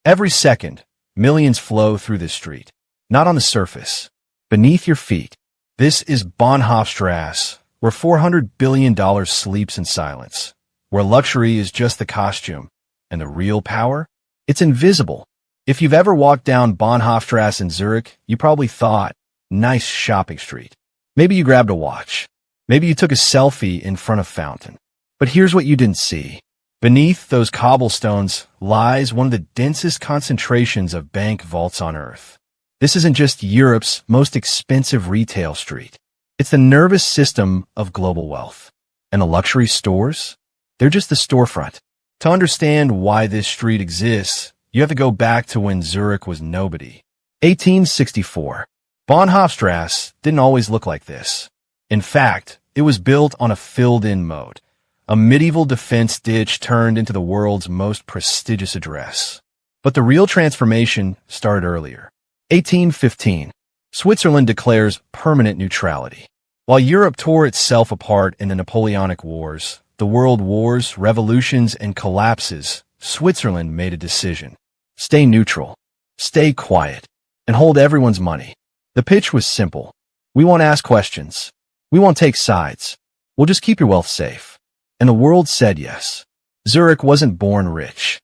Every second, millions flow through this street. Not on the surface, beneath your feet. This is Bahnhofstrasse, where $400 billion sleeps in silence, where luxury is just the costume, and the real power? It's invisible. If you've ever walked down Bahnhofstrasse in Zurich, you probably thought, nice shopping street. Maybe you grabbed a watch. Maybe you took a selfie in front of fountain. But here's what you didn't see. Beneath those cobblestones lies one of the densest concentrations of bank vaults on earth. This isn't just Europe's most expensive retail street. It's the nervous system of global wealth. And the luxury stores? They're just the storefront. To understand why this street exists, you have to go back to when Zurich was nobody. 1864. Bahnhofstrasse didn't always look like this. In fact, it was built on a filled-in moat, a medieval defense ditch turned into the world's most prestigious address. But the real transformation started earlier. 1815. Switzerland declares permanent neutrality. While Europe tore itself apart in the Napoleonic Wars, the world wars, revolutions, and collapses, Switzerland made a decision. Stay neutral, stay quiet, and hold everyone's money. The pitch was simple. We won't ask questions. We won't take sides. We'll just keep your wealth safe. And the world said yes. Zurich wasn't born rich.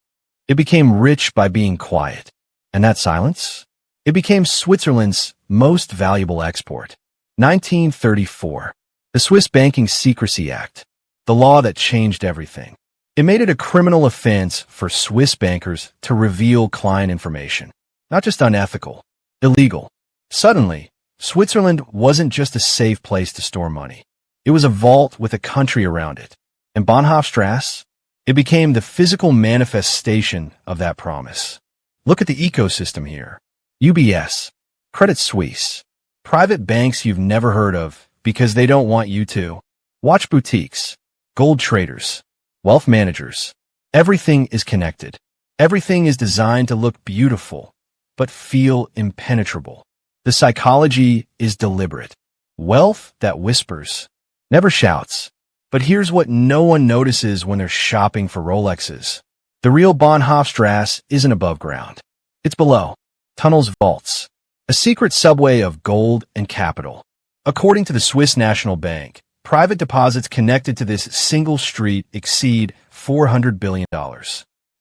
It became rich by being quiet. And that silence? It became Switzerland's most valuable export. 1934. The Swiss Banking Secrecy Act. The law that changed everything. It made it a criminal offense for Swiss bankers to reveal client information. Not just unethical, illegal. Suddenly, Switzerland wasn't just a safe place to store money. It was a vault with a country around it. And Bahnhofstrasse? It became the physical manifestation of that promise. Look at the ecosystem here. UBS, Credit Suisse, private banks you've never heard of because they don't want you to. Watch boutiques, gold traders, wealth managers. Everything is connected. Everything is designed to look beautiful, but feel impenetrable. The psychology is deliberate. Wealth that whispers, never shouts. But here's what no one notices when they're shopping for Rolexes. The real Bahnhofstrasse isn't above ground. It's below. Tunnels, vaults. A secret subway of gold and capital. According to the Swiss National Bank, private deposits connected to this single street exceed $400 billion.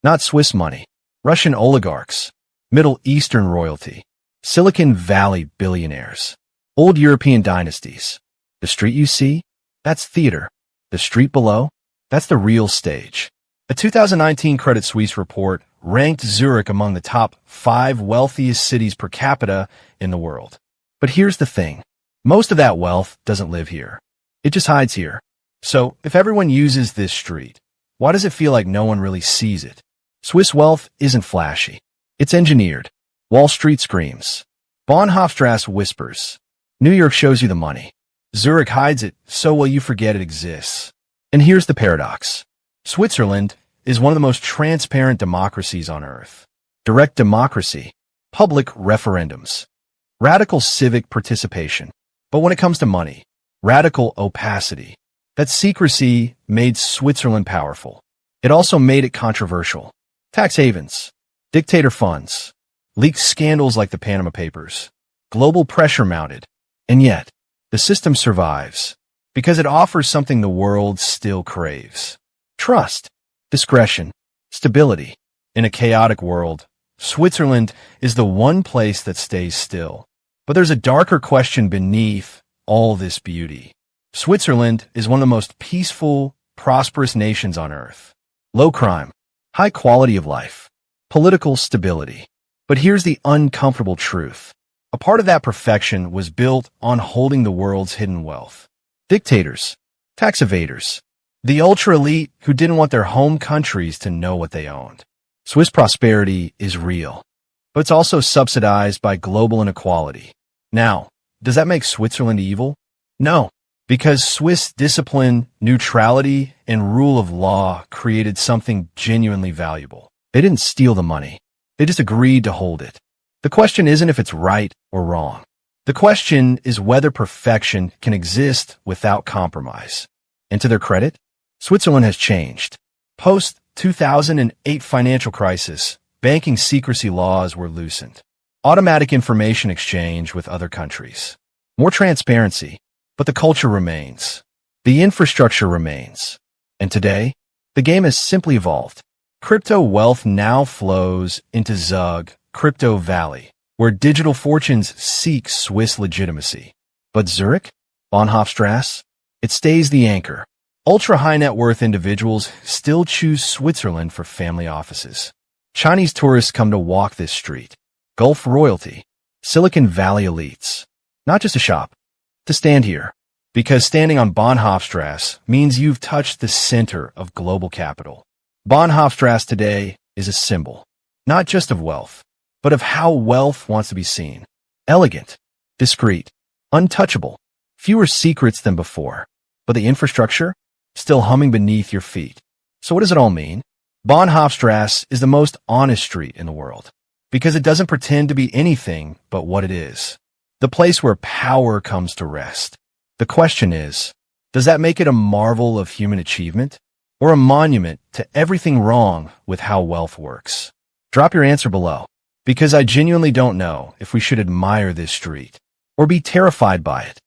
Not Swiss money. Russian oligarchs. Middle Eastern royalty. Silicon Valley billionaires. Old European dynasties. The street you see? That's theater. The street below? That's the real stage. A 2019 Credit Suisse report ranked Zurich among the top 5 wealthiest cities per capita in the world. But here's the thing. Most of that wealth doesn't live here. It just hides here. So, if everyone uses this street, why does it feel like no one really sees it? Swiss wealth isn't flashy. It's engineered. Wall Street screams. Bahnhofstrasse whispers. New York shows you the money. Zurich hides it so well you forget it exists. And here's the paradox. Switzerland is one of the most transparent democracies on earth. Direct democracy. Public referendums. Radical civic participation. But when it comes to money, radical opacity. That secrecy made Switzerland powerful. It also made it controversial. Tax havens. Dictator funds. Leaked scandals like the Panama Papers. Global pressure mounted. And yet, the system survives because it offers something the world still craves. Trust, discretion, stability. In a chaotic world, Switzerland is the one place that stays still. But there's a darker question beneath all this beauty. Switzerland is one of the most peaceful, prosperous nations on earth. Low crime, high quality of life, political stability. But here's the uncomfortable truth. A part of that perfection was built on holding the world's hidden wealth. Dictators, tax evaders, the ultra-elite who didn't want their home countries to know what they owned. Swiss prosperity is real, but it's also subsidized by global inequality. Now, does that make Switzerland evil? No, because Swiss discipline, neutrality, and rule of law created something genuinely valuable. They didn't steal the money. They just agreed to hold it. The question isn't if it's right or wrong. The question is whether perfection can exist without compromise. And to their credit, Switzerland has changed. Post-2008 financial crisis, banking secrecy laws were loosened. Automatic information exchange with other countries. More transparency, but the culture remains. The infrastructure remains. And today, the game has simply evolved. Crypto wealth now flows into Zug, Crypto Valley, where digital fortunes seek Swiss legitimacy. But Zurich? Bahnhofstrasse? It stays the anchor. Ultra-high net worth individuals still choose Switzerland for family offices. Chinese tourists come to walk this street. Gulf royalty. Silicon Valley elites. Not just to shop, to stand here. Because standing on Bahnhofstrasse means you've touched the center of global capital. Bahnhofstrasse today is a symbol, not just of wealth, but of how wealth wants to be seen. Elegant, discreet, untouchable, fewer secrets than before. But the infrastructure? Still humming beneath your feet. So what does it all mean? Bahnhofstrasse is the most honest street in the world, because it doesn't pretend to be anything but what it is. The place where power comes to rest. The question is, does that make it a marvel of human achievement, or a monument to everything wrong with how wealth works? Drop your answer below, because I genuinely don't know if we should admire this street, or be terrified by it.